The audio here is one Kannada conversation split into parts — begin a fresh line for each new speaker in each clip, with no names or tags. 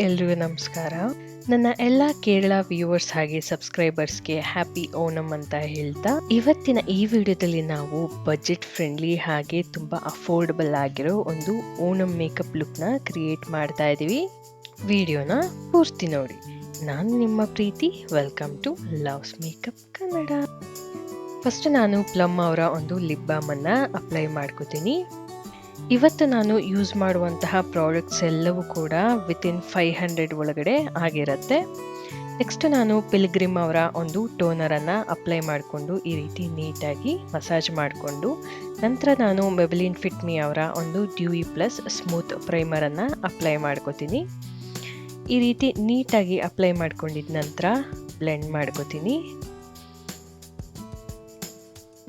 ಎಲ್ರಿಗೂ ನಮಸ್ಕಾರ. ನನ್ನ ಎಲ್ಲ ಕೇರಳ ವ್ಯೂವರ್ಸ್ ಹಾಗೆ ಸಬ್ಸ್ಕ್ರೈಬರ್ಸ್ಗೆ ಹ್ಯಾಪಿ ಓಣಂ ಅಂತ ಹೇಳ್ತಾ, ಇವತ್ತಿನ ಈ ವಿಡಿಯೋದಲ್ಲಿ ನಾವು ಬಜೆಟ್ ಫ್ರೆಂಡ್ಲಿ ಹಾಗೆ ತುಂಬಾ ಅಫೋರ್ಡಬಲ್ ಆಗಿರೋ ಒಂದು ಓಣಂ ಮೇಕಪ್ ಲುಕ್ನ ಕ್ರಿಯೇಟ್ ಮಾಡ್ತಾ ಇದೀವಿ. ವಿಡಿಯೋನ ಪೂರ್ತಿ ನೋಡಿ. ನಾನು ನಿಮ್ಮ ಪ್ರೀತಿ. Welcome to loves makeup Kannada. First ನಾನು ಪ್ಲಮ್ ಅವರ ಒಂದು ಲಿಪ್ ಬಾಮ್ ಅನ್ನ ಅಪ್ಲೈ ಮಾಡ್ಕೋತೀನಿ. ಇವತ್ತು ನಾನು ಯೂಸ್ ಮಾಡುವಂತಹ ಪ್ರಾಡಕ್ಟ್ಸ್ ಎಲ್ಲವೂ ಕೂಡ ವಿತಿನ್ 500 ಒಳಗಡೆ ಆಗಿರುತ್ತೆ. ನೆಕ್ಸ್ಟ್ ನಾನು ಪಿಲ್ಗ್ರಿಮ್ ಅವರ ಒಂದು ಟೋನರನ್ನು ಅಪ್ಲೈ ಮಾಡಿಕೊಂಡು ಈ ರೀತಿ ನೀಟಾಗಿ ಮಸಾಜ್ ಮಾಡಿಕೊಂಡು, ನಂತರ ನಾನು ಮೆಬೆಲಿನ್ ಫಿಟ್ ಮಿ ಅವರ ಒಂದು ಡ್ಯೂಯಿ ಪ್ಲಸ್ ಸ್ಮೂತ್ ಪ್ರೈಮರನ್ನು ಅಪ್ಲೈ ಮಾಡ್ಕೋತೀನಿ. ಈ ರೀತಿ ನೀಟಾಗಿ ಅಪ್ಲೈ ಮಾಡ್ಕೊಂಡಿದ ನಂತರ ಬ್ಲೆಂಡ್ ಮಾಡ್ಕೋತೀನಿ.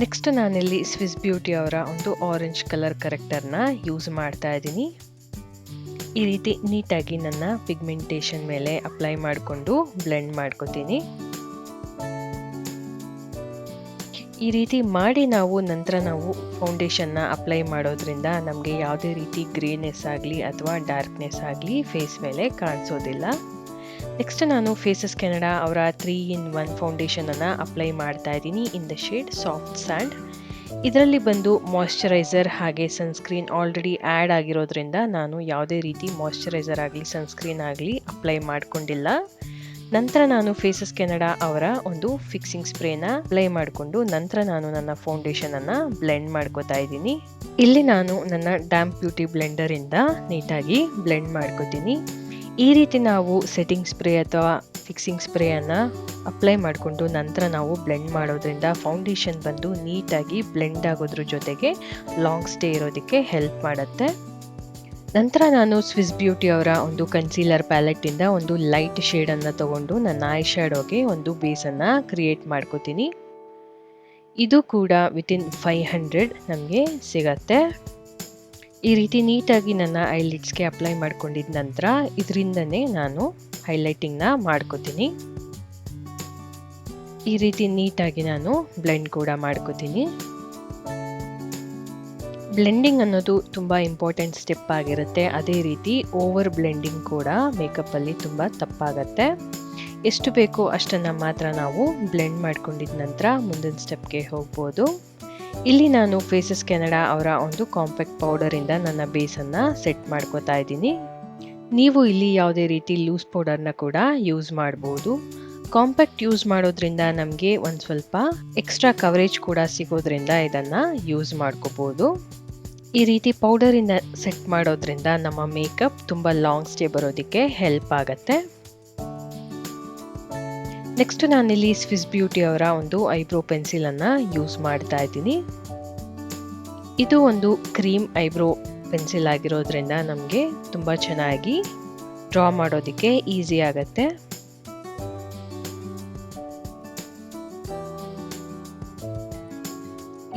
ನೆಕ್ಸ್ಟ್ ನಾನಿಲ್ಲಿ ಸ್ವಿಸ್ ಬ್ಯೂಟಿ ಅವರ ಒಂದು ಆರೆಂಜ್ ಕಲರ್ ಕರೆಕ್ಟರ್ನ ಯೂಸ್ ಮಾಡ್ತಾ ಇದ್ದೀನಿ. ಈ ರೀತಿ ನೀಟಾಗಿ ನನ್ನ ಪಿಗ್ಮೆಂಟೇಷನ್ ಮೇಲೆ ಅಪ್ಲೈ ಮಾಡಿಕೊಂಡು ಬ್ಲೆಂಡ್ ಮಾಡ್ಕೋತೀನಿ. ಈ ರೀತಿ ಮಾಡಿ ನಂತರ ನಾವು ಫೌಂಡೇಶನ್ನ ಅಪ್ಲೈ ಮಾಡೋದ್ರಿಂದ ನಮಗೆ ಯಾವುದೇ ರೀತಿ ಗ್ರೇನೆಸ್ ಆಗಲಿ ಅಥವಾ ಡಾರ್ಕ್ನೆಸ್ ಆಗಲಿ ಫೇಸ್ ಮೇಲೆ ಕಾಣಿಸೋದಿಲ್ಲ. ನೆಕ್ಸ್ಟ್ ನಾನು ಫೇಸಸ್ ಕೆನಡಾ ಅವರ 3-in-1 ಫೌಂಡೇಶನನ್ನು ಅಪ್ಲೈ ಮಾಡ್ತಾ ಇದ್ದೀನಿ in the shade soft sand. ಇದರಲ್ಲಿ ಬಂದು ಮಾಯ್ಶ್ಚರೈಸರ್ ಹಾಗೆ ಸನ್ಸ್ಕ್ರೀನ್ ಆಲ್ರೆಡಿ ಆ್ಯಡ್ ಆಗಿರೋದ್ರಿಂದ ನಾನು ಯಾವುದೇ ರೀತಿ ಮಾಯ್ಶ್ಚರೈಸರ್ ಆಗಲಿ ಸನ್ಸ್ಕ್ರೀನ್ ಆಗಲಿ ಅಪ್ಲೈ ಮಾಡ್ಕೊಂಡಿಲ್ಲ. ನಂತರ ನಾನು ಫೇಸಸ್ ಕೆನಡಾ ಅವರ ಒಂದು ಫಿಕ್ಸಿಂಗ್ ಸ್ಪ್ರೇನ ಅಪ್ಲೈ ಮಾಡಿಕೊಂಡು ನಂತರ ನಾನು ನನ್ನ ಫೌಂಡೇಶನನ್ನು ಬ್ಲೆಂಡ್ ಮಾಡ್ಕೋತಾ ಇದ್ದೀನಿ. ಇಲ್ಲಿ ನಾನು ನನ್ನ ಡ್ಯಾಂಪ್ ಬ್ಯೂಟಿ ಬ್ಲೆಂಡರಿಂದ ನೀಟಾಗಿ ಬ್ಲೆಂಡ್ ಮಾಡ್ಕೋತೀನಿ. ಈ ರೀತಿ ನಾವು ಸೆಟ್ಟಿಂಗ್ ಸ್ಪ್ರೇ ಅಥವಾ ಫಿಕ್ಸಿಂಗ್ ಸ್ಪ್ರೇಯನ್ನು ಅಪ್ಲೈ ಮಾಡಿಕೊಂಡು ನಂತರ ನಾವು ಬ್ಲೆಂಡ್ ಮಾಡೋದ್ರಿಂದ ಫೌಂಡೇಶನ್ ಬಂದು ನೀಟಾಗಿ ಬ್ಲೆಂಡ್ ಆಗೋದ್ರ ಜೊತೆಗೆ ಲಾಂಗ್ ಸ್ಟೇ ಇರೋದಕ್ಕೆ ಹೆಲ್ಪ್ ಮಾಡುತ್ತೆ. ನಂತರ ನಾನು ಸ್ವಿಸ್ ಬ್ಯೂಟಿ ಅವರ ಒಂದು ಕನ್ಸೀಲರ್ ಪ್ಯಾಲೆಟ್ಟಿಂದ ಒಂದು ಲೈಟ್ ಶೇಡನ್ನು ತಗೊಂಡು ನನ್ನ ಐ ಶ್ಯಾಡೋಗೆ ಒಂದು ಬೇಸನ್ನು ಕ್ರಿಯೇಟ್ ಮಾಡ್ಕೋತೀನಿ. ಇದು ಕೂಡ ವಿತಿನ್ 500 ನಮಗೆ ಸಿಗತ್ತೆ. ಈ ರೀತಿ ನೀಟಾಗಿ ನನ್ನ ಐಲಿಡ್ಸ್ಗೆ ಅಪ್ಲೈ ಮಾಡ್ಕೊಂಡಿದ ನಂತರ ಇದರಿಂದನೇ ನಾನು ಹೈಲೈಟಿಂಗ್ನ ಮಾಡ್ಕೋತೀನಿ. ಈ ರೀತಿ ನೀಟಾಗಿ ನಾನು ಬ್ಲೆಂಡ್ ಕೂಡ ಮಾಡ್ಕೋತೀನಿ. ಬ್ಲೆಂಡಿಂಗ್ ಅನ್ನೋದು ತುಂಬ ಇಂಪಾರ್ಟೆಂಟ್ ಸ್ಟೆಪ್ ಆಗಿರುತ್ತೆ. ಅದೇ ರೀತಿ ಓವರ್ ಬ್ಲೆಂಡಿಂಗ್ ಕೂಡ ಮೇಕಪ್ಪಲ್ಲಿ ತುಂಬ ತಪ್ಪಾಗತ್ತೆ. ಎಷ್ಟು ಬೇಕೋ ಅಷ್ಟನ್ನು ಮಾತ್ರ ನಾವು ಬ್ಲೆಂಡ್ ಮಾಡ್ಕೊಂಡಿದ ನಂತರ ಮುಂದಿನ ಸ್ಟೆಪ್ಗೆ ಹೋಗ್ಬೋದು. ಇಲ್ಲಿ ನಾನು ಫೇಸಸ್ ಕೆನಡಾ ಅವರ ಒಂದು ಕಾಂಪ್ಯಾಕ್ಟ್ ಪೌಡರಿಂದ ನನ್ನ ಬೇಸನ್ನು ಸೆಟ್ ಮಾಡ್ಕೋತಾ ಇದ್ದೀನಿ. ನೀವು ಇಲ್ಲಿ ಯಾವುದೇ ರೀತಿ ಲೂಸ್ ಪೌಡರ್ನ ಕೂಡ ಯೂಸ್ ಮಾಡ್ಬೋದು. ಕಾಂಪ್ಯಾಕ್ಟ್ ಯೂಸ್ ಮಾಡೋದ್ರಿಂದ ನಮಗೆ ಒಂದು ಸ್ವಲ್ಪ ಎಕ್ಸ್ಟ್ರಾ ಕವರೇಜ್ ಕೂಡ ಸಿಗೋದ್ರಿಂದ ಇದನ್ನು ಯೂಸ್ ಮಾಡ್ಕೋಬೋದು. ಈ ರೀತಿ ಪೌಡರಿಂದ ಸೆಟ್ ಮಾಡೋದ್ರಿಂದ ನಮ್ಮ ಮೇಕಪ್ ತುಂಬ ಲಾಂಗ್ ಸ್ಟೇ ಬರೋದಕ್ಕೆ ಹೆಲ್ಪ್ ಆಗುತ್ತೆ. ನೆಕ್ಸ್ಟ್ ನಾನಿಲ್ಲಿ ಸ್ವಿಸ್ ಬ್ಯೂಟಿ ಅವರ ಒಂದು ಐಬ್ರೋ ಪೆನ್ಸಿಲನ್ನು ಯೂಸ್ ಮಾಡ್ತಾ ಇದ್ದೀನಿ. ಇದು ಒಂದು ಕ್ರೀಮ್ ಐಬ್ರೋ ಪೆನ್ಸಿಲ್ ಆಗಿರೋದ್ರಿಂದ ನಮಗೆ ತುಂಬ ಚೆನ್ನಾಗಿ ಡ್ರಾ ಮಾಡೋದಕ್ಕೆ ಈಸಿ ಆಗುತ್ತೆ.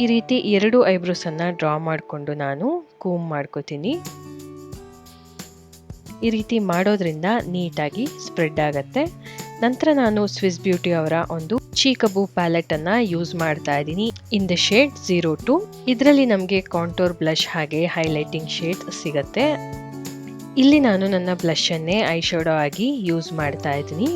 ಈ ರೀತಿ 2 ಐಬ್ರೋಸನ್ನು ಡ್ರಾ ಮಾಡಿಕೊಂಡು ನಾನು ಕೂಮ್ ಮಾಡ್ಕೋತೀನಿ. ಈ ರೀತಿ ಮಾಡೋದ್ರಿಂದ ನೀಟಾಗಿ ಸ್ಪ್ರೆಡ್ ಆಗುತ್ತೆ. ನಂತರ ನಾನು ಸ್ವಿಸ್ ಬ್ಯೂಟಿ ಅವರ ಒಂದು ಚೀಕಬೂ ಪ್ಯಾಲೆಟ್ ಅನ್ನ ಯೂಸ್ ಮಾಡ್ತಾ ಇದ್ದೀನಿ ಇನ್ ದ ಶೇಡ್ 02. ಇದರಲ್ಲಿ ನಮಗೆ ಕಾಂಟೋರ್ ಬ್ಲಷ್ ಹಾಗೆ ಹೈಲೈಟಿಂಗ್ ಶೇಡ್ ಸಿಗತ್ತೆ. ಇಲ್ಲಿ ನಾನು ನನ್ನ ಬ್ಲಷ್ ಅನ್ನೇ ಐ ಶ್ಯಾಡೋ ಆಗಿ ಯೂಸ್ ಮಾಡ್ತಾ ಇದ್ದೀನಿ.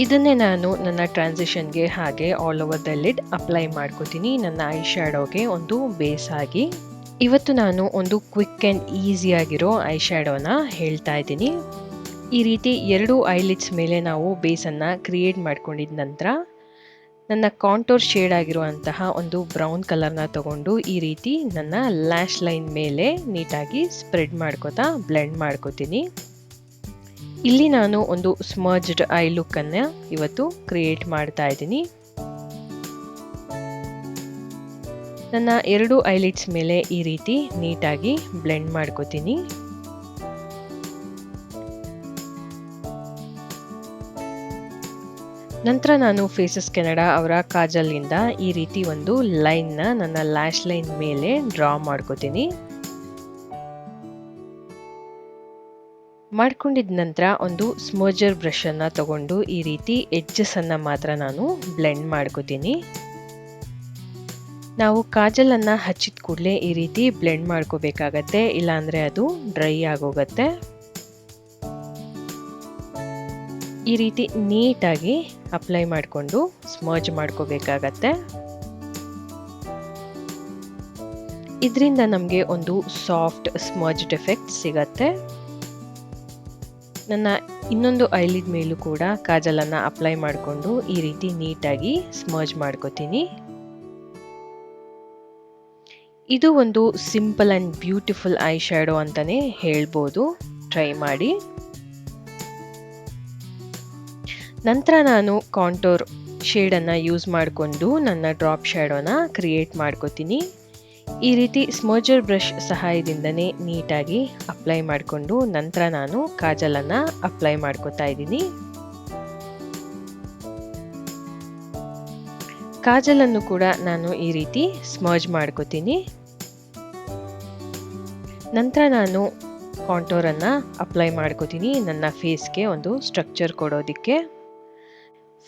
ಇದನ್ನೇ ನಾನು ನನ್ನ ಟ್ರಾನ್ಸಿಷನ್ಗೆ ಹಾಗೆ all over the lid apply ಮಾಡ್ಕೋತೀನಿ ನನ್ನ ಐ ಶ್ಯಾಡೋಗೆ ಒಂದು ಬೇಸ್ ಆಗಿ. ಇವತ್ತು ನಾನು ಒಂದು ಕ್ವಿಕ್ ಆ್ಯಂಡ್ ಈಸಿ ಆಗಿರೋ ಐ ಶ್ಯಾಡೋನ ಹೇಳ್ತಾ ಇದ್ದೀನಿ. ಈ ರೀತಿ 2 ಐಲಿಡ್ಸ್ ಮೇಲೆ ನಾವು ಬೇಸನ್ನು ಕ್ರಿಯೇಟ್ ಮಾಡ್ಕೊಂಡಿದ ನಂತರ ನನ್ನ ಕಾಂಟೋರ್ ಶೇಡ್ ಆಗಿರುವಂತಹ ಒಂದು ಬ್ರೌನ್ ಕಲರ್ನ ತಗೊಂಡು ಈ ರೀತಿ ನನ್ನ ಲ್ಯಾಶ್ ಲೈನ್ ಮೇಲೆ ನೀಟಾಗಿ ಸ್ಪ್ರೆಡ್ ಮಾಡ್ಕೋತಾ ಬ್ಲೆಂಡ್ ಮಾಡ್ಕೋತೀನಿ. ಇಲ್ಲಿ ನಾನು ಒಂದು ಸ್ಮರ್ಜ್ಡ್ ಐ ಲುಕ್ಕನ್ನು ಇವತ್ತು ಕ್ರಿಯೇಟ್ ಮಾಡ್ತಾ ಇದ್ದೀನಿ. ನನ್ನ 2 ಐಲಿಡ್ಸ್ ಮೇಲೆ ಈ ರೀತಿ ನೀಟಾಗಿ ಬ್ಲೆಂಡ್ ಮಾಡ್ಕೋತೀನಿ. ನಂತರ ನಾನು ಫೇಸಸ್ ಕೆನಡಾ ಅವರ ಕಾಜಲ್ನಿಂದ ಈ ರೀತಿ ಒಂದು ಲೈನ್ನ ನನ್ನ ಲ್ಯಾಶ್ ಲೈನ್ ಮೇಲೆ ಡ್ರಾ ಮಾಡ್ಕೋತೀನಿ. ಮಾಡ್ಕೊಂಡಿದ ನಂತರ ಒಂದು ಸ್ಮರ್ಜರ್ ಬ್ರಷ್ ಅನ್ನ ತಗೊಂಡು ಈ ರೀತಿ ಎಡ್ಜಸ್ ಅನ್ನ ಮಾತ್ರ ನಾನು ಬ್ಲೆಂಡ್ ಮಾಡ್ಕೋತೀನಿ. ನಾವು ಕಾಜಲ್ ಅನ್ನ ಹಚ್ಚಿದ ಕೂಡಲೇ ಈ ರೀತಿ ಬ್ಲೆಂಡ್ ಮಾಡ್ಕೋಬೇಕಾಗತ್ತೆ, ಇಲ್ಲಾಂದ್ರೆ ಅದು ಡ್ರೈ ಆಗೋಗತ್ತೆ. ಈ ರೀತಿ ನೀಟಾಗಿ ಅಪ್ಲೈ ಮಾಡಿಕೊಂಡು ಸ್ಮರ್ಜ್ ಮಾಡ್ಕೋಬೇಕಾಗತ್ತೆ. ಇದರಿಂದ ನಮಗೆ ಒಂದು ಸಾಫ್ಟ್ ಸ್ಮರ್ಜ್ಡ್ ಎಫೆಕ್ಟ್ ಸಿಗತ್ತೆ. ನನ್ನ ಇನ್ನೊಂದು ಐಲಿಡ್ ಮೇಲೂ ಕೂಡ ಕಾಜಲನ್ನು ಅಪ್ಲೈ ಮಾಡಿಕೊಂಡು ಈ ರೀತಿ ನೀಟಾಗಿ ಸ್ಮರ್ಜ್ ಮಾಡ್ಕೋತೀನಿ. ಇದು ಒಂದು simple and beautiful I shadow ಅಂತಲೇ ಹೇಳ್ಬೋದು. ಟ್ರೈ ಮಾಡಿ. ನಂತರ ನಾನು ಕಾಂಟೋರ್ ಶೇಡನ್ನು ಯೂಸ್ ಮಾಡಿಕೊಂಡು ನನ್ನ ಡ್ರಾಪ್ ಶ್ಯಾಡೋನ ಕ್ರಿಯೇಟ್ ಮಾಡ್ಕೋತೀನಿ. ಈ ರೀತಿ ಸ್ಮರ್ಜರ್ ಬ್ರಷ್ ಸಹಾಯದಿಂದನೇ ನೀಟಾಗಿ ಅಪ್ಲೈ ಮಾಡಿಕೊಂಡು ನಂತರ ನಾನು ಕಾಜಲನ್ನು ಅಪ್ಲೈ ಮಾಡ್ಕೋತಾ ಇದ್ದೀನಿ. ಕಾಜಲನ್ನು ಕೂಡ ನಾನು ಈ ರೀತಿ ಸ್ಮರ್ಜ್ ಮಾಡ್ಕೋತೀನಿ. ನಂತರ ನಾನು ಕಾಂಟೋರನ್ನು ಅಪ್ಲೈ ಮಾಡ್ಕೋತೀನಿ ನನ್ನ ಫೇಸ್ಗೆ ಒಂದು ಸ್ಟ್ರಕ್ಚರ್ ಕೊಡೋದಕ್ಕೆ.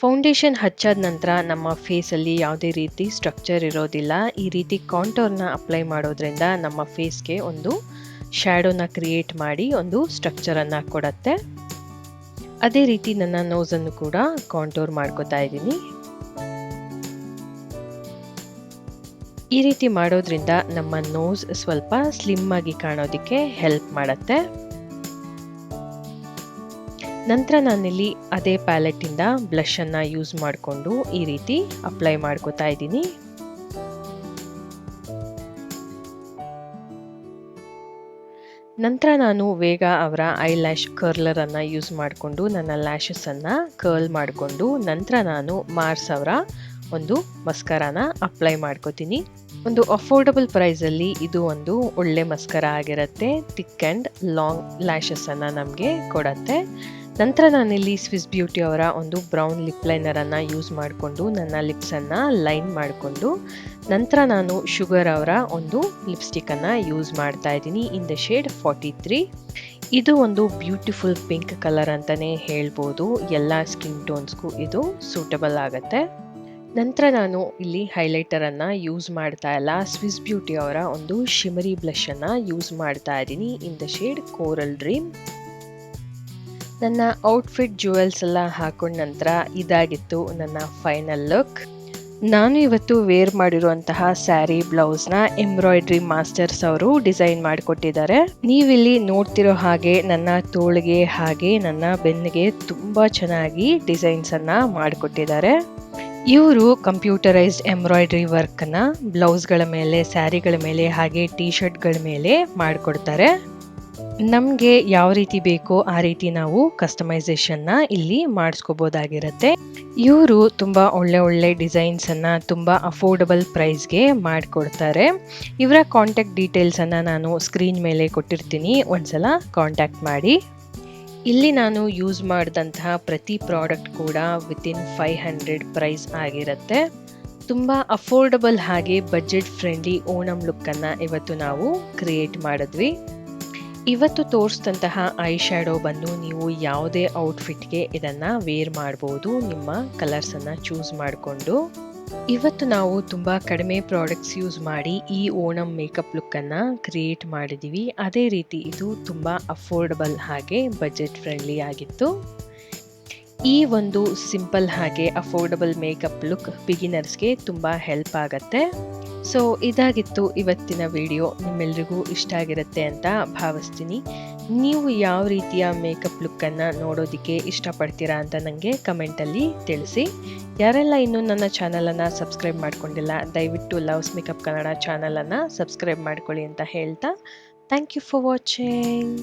ಫೌಂಡೇಶನ್ ಹಚ್ಚಾದ ನಂತರ ನಮ್ಮ ಫೇಸಲ್ಲಿ ಯಾವುದೇ ರೀತಿ ಸ್ಟ್ರಕ್ಚರ್ ಇರೋದಿಲ್ಲ. ಈ ರೀತಿ ಕಾಂಟೋರ್ನ ಅಪ್ಲೈ ಮಾಡೋದ್ರಿಂದ ನಮ್ಮ ಫೇಸ್ಗೆ ಒಂದು ಶ್ಯಾಡೋನ ಕ್ರಿಯೇಟ್ ಮಾಡಿ ಒಂದು ಸ್ಟ್ರಕ್ಚರನ್ನು ಕೊಡುತ್ತೆ. ಅದೇ ರೀತಿ ನನ್ನ ನೋಸನ್ನು ಕೂಡ ಕಾಂಟೋರ್ ಮಾಡ್ಕೋತಾ ಇದ್ದೀನಿ. ಈ ರೀತಿ ಮಾಡೋದ್ರಿಂದ ನಮ್ಮ ನೋಸ್ ಸ್ವಲ್ಪ ಸ್ಲಿಮ್ ಆಗಿ ಕಾಣೋದಕ್ಕೆ ಹೆಲ್ಪ್ ಮಾಡುತ್ತೆ. ನಂತರ ನಾನಿಲ್ಲಿ ಅದೇ ಪ್ಯಾಲೆಟ್ಟಿಂದ ಬ್ಲಷನ್ನು ಯೂಸ್ ಮಾಡಿಕೊಂಡು ಈ ರೀತಿ ಅಪ್ಲೈ ಮಾಡ್ಕೋತಾ ಇದ್ದೀನಿ. ನಂತರ ನಾನು ವೇಗ ಅವರ ಐ ಲ್ಯಾಶ್ ಕರ್ಲರನ್ನು ಯೂಸ್ ಮಾಡಿಕೊಂಡು ನನ್ನ ಲ್ಯಾಶಸನ್ನು ಕರ್ಲ್ ಮಾಡಿಕೊಂಡು ನಂತರ ನಾನು ಮಾರ್ಸ್ ಅವರ ಒಂದು ಮಸ್ಕರಾನ ಅಪ್ಲೈ ಮಾಡ್ಕೋತೀನಿ. ಒಂದು ಅಫೋರ್ಡಬಲ್ ಪ್ರೈಸಲ್ಲಿ ಇದು ಒಂದು ಒಳ್ಳೆ ಮಸ್ಕರ ಆಗಿರುತ್ತೆ. ಥಿಕ್ ಆ್ಯಂಡ್ ಲಾಂಗ್ ಲ್ಯಾಶಸನ್ನು ನಮಗೆ ಕೊಡುತ್ತೆ. ನಂತರ ನಾನಿಲ್ಲಿ ಸ್ವಿಸ್ ಬ್ಯೂಟಿ ಅವರ ಒಂದು ಬ್ರೌನ್ ಲಿಪ್ ಲೈನರನ್ನು ಯೂಸ್ ಮಾಡಿಕೊಂಡು ನನ್ನ ಲಿಪ್ಸನ್ನು ಲೈನ್ ಮಾಡಿಕೊಂಡು ನಂತರ ನಾನು ಶುಗರ್ ಅವರ ಒಂದು ಲಿಪ್ಸ್ಟಿಕ್ಕನ್ನು ಯೂಸ್ ಮಾಡ್ತಾ ಇದ್ದೀನಿ ಇನ್ ದ ಶೇಡ್ 43. ಇದು ಒಂದು ಬ್ಯೂಟಿಫುಲ್ ಪಿಂಕ್ ಕಲರ್ ಅಂತಲೇ ಹೇಳ್ಬೋದು. ಎಲ್ಲ ಸ್ಕಿನ್ ಟೋನ್ಸ್ಗೂ ಇದು ಸೂಟಬಲ್ ಆಗುತ್ತೆ. ನಂತರ ನಾನು ಇಲ್ಲಿ ಹೈಲೈಟರನ್ನು ಯೂಸ್ ಮಾಡ್ತಾ ಇಲ್ಲ. ಸ್ವಿಸ್ ಬ್ಯೂಟಿ ಅವರ ಒಂದು ಶಿಮರಿ ಬ್ಲಷನ್ನು ಯೂಸ್ ಮಾಡ್ತಾ ಇದ್ದೀನಿ in the shade coral dream. ನನ್ನ ಔಟ್ಫಿಟ್ ಜ್ಯುವೆಲ್ಸ್ ಎಲ್ಲ ಹಾಕೊಂಡ ನಂತರ ಇದಾಗಿತ್ತು ನನ್ನ ಫೈನಲ್ ಲುಕ್. ನಾನು ಇವತ್ತು ವೇರ್ ಮಾಡಿರುವಂತಹ ಸ್ಯಾರಿ ಬ್ಲೌಸ್ನ ಎಂಬ್ರಾಯ್ಡ್ರಿ ಮಾಸ್ಟರ್ಸ್ ಅವರು ಡಿಸೈನ್ ಮಾಡಿಕೊಟ್ಟಿದ್ದಾರೆ. ನೀವಿಲ್ಲಿ ನೋಡ್ತಿರೋ ಹಾಗೆ ನನ್ನ ತೋಳಿಗೆ ಹಾಗೆ ನನ್ನ ಬೆನ್ನಿಗೆ ತುಂಬ ಚೆನ್ನಾಗಿ ಡಿಸೈನ್ಸನ್ನು ಮಾಡಿಕೊಟ್ಟಿದ್ದಾರೆ. ಇವರು ಕಂಪ್ಯೂಟರೈಸ್ಡ್ ಎಂಬ್ರಾಯ್ಡ್ರಿ ವರ್ಕನ್ನು ಬ್ಲೌಸ್ಗಳ ಮೇಲೆ, ಸ್ಯಾರಿಗಳ ಮೇಲೆ ಹಾಗೆ ಟೀ ಶರ್ಟ್ಗಳ ಮೇಲೆ ಮಾಡಿಕೊಡ್ತಾರೆ. ನಮಗೆ ಯಾವ ರೀತಿ ಬೇಕೋ ಆ ರೀತಿ ನಾವು ಕಸ್ಟಮೈಸೇಷನ್ನ ಇಲ್ಲಿ ಮಾಡಿಸ್ಕೋಬೋದಾಗಿರುತ್ತೆ. ಇವರು ತುಂಬ ಒಳ್ಳೆ ಡಿಸೈನ್ಸನ್ನು ತುಂಬ ಅಫೋರ್ಡಬಲ್ ಪ್ರೈಸ್ಗೆ ಮಾಡಿಕೊಡ್ತಾರೆ. ಇವರ ಕಾಂಟ್ಯಾಕ್ಟ್ ಡೀಟೇಲ್ಸನ್ನು ನಾನು ಸ್ಕ್ರೀನ್ ಮೇಲೆ ಕೊಟ್ಟಿರ್ತೀನಿ, ಒಂದ್ಸಲ ಕಾಂಟ್ಯಾಕ್ಟ್ ಮಾಡಿ. ಇಲ್ಲಿ ನಾನು ಯೂಸ್ ಮಾಡಿದಂತಹ ಪ್ರತಿ ಪ್ರಾಡಕ್ಟ್ ಕೂಡ ವಿತಿನ್ 500 ಪ್ರೈಸ್ ಆಗಿರುತ್ತೆ. ತುಂಬ ಅಫೋರ್ಡಬಲ್ ಹಾಗೆ ಬಜೆಟ್ ಫ್ರೆಂಡ್ಲಿ ಓಣಂ ಲುಕ್ಕನ್ನು ಇವತ್ತು ನಾವು ಕ್ರಿಯೇಟ್ ಮಾಡಿದ್ವಿ. ಇವತ್ತು ತೋರಿಸಿದಂತಹ ಐ ಶ್ಯಾಡೋ ಬಂದು ನೀವು ಯಾವುದೇ ಔಟ್ಫಿಟ್ಗೆ ಇದನ್ನು ವೇರ್ ಮಾಡ್ಬೋದು ನಿಮ್ಮ ಕಲರ್ಸನ್ನು ಚೂಸ್ ಮಾಡಿಕೊಂಡು. ಇವತ್ತು ನಾವು ತುಂಬ ಕಡಿಮೆ ಪ್ರಾಡಕ್ಟ್ಸ್ ಯೂಸ್ ಮಾಡಿ ಈ ಓಣಂ ಮೇಕಪ್ ಲುಕ್ಕನ್ನು ಕ್ರಿಯೇಟ್ ಮಾಡಿದ್ದೀವಿ. ಅದೇ ರೀತಿ ಇದು ತುಂಬ ಅಫೋರ್ಡಬಲ್ ಹಾಗೆ ಬಜೆಟ್ ಫ್ರೆಂಡ್ಲಿ ಆಗಿತ್ತು. ಈ ಒಂದು ಸಿಂಪಲ್ ಹಾಗೆ ಅಫೋರ್ಡಬಲ್ ಮೇಕಪ್ ಲುಕ್ ಬಿಗಿನರ್ಸ್ಗೆ ತುಂಬ ಹೆಲ್ಪ್ ಆಗುತ್ತೆ. ಸೊ ಇದಾಗಿತ್ತು ಇವತ್ತಿನ ವಿಡಿಯೋ. ನಿಮ್ಮೆಲ್ರಿಗೂ ಇಷ್ಟ ಆಗಿರುತ್ತೆ ಅಂತ ಭಾವಿಸ್ತೀನಿ. ನೀವು ಯಾವ ರೀತಿಯ ಮೇಕಪ್ ಲುಕ್ಕನ್ನು ನೋಡೋದಕ್ಕೆ ಇಷ್ಟಪಡ್ತೀರಾ ಅಂತ ನನಗೆ ಕಮೆಂಟಲ್ಲಿ ತಿಳಿಸಿ. ಯಾರೆಲ್ಲ ಇನ್ನೂ ನನ್ನ ಚಾನಲನ್ನು ಸಬ್ಸ್ಕ್ರೈಬ್ ಮಾಡ್ಕೊಂಡಿಲ್ಲ ದಯವಿಟ್ಟು ಲವ್ಸ್ ಮೇಕಪ್ ಕನ್ನಡ ಚಾನಲನ್ನು ಸಬ್ಸ್ಕ್ರೈಬ್ ಮಾಡ್ಕೊಳ್ಳಿ ಅಂತ ಹೇಳ್ತಾ ಥ್ಯಾಂಕ್ ಯು ಫಾರ್ ವಾಚಿಂಗ್.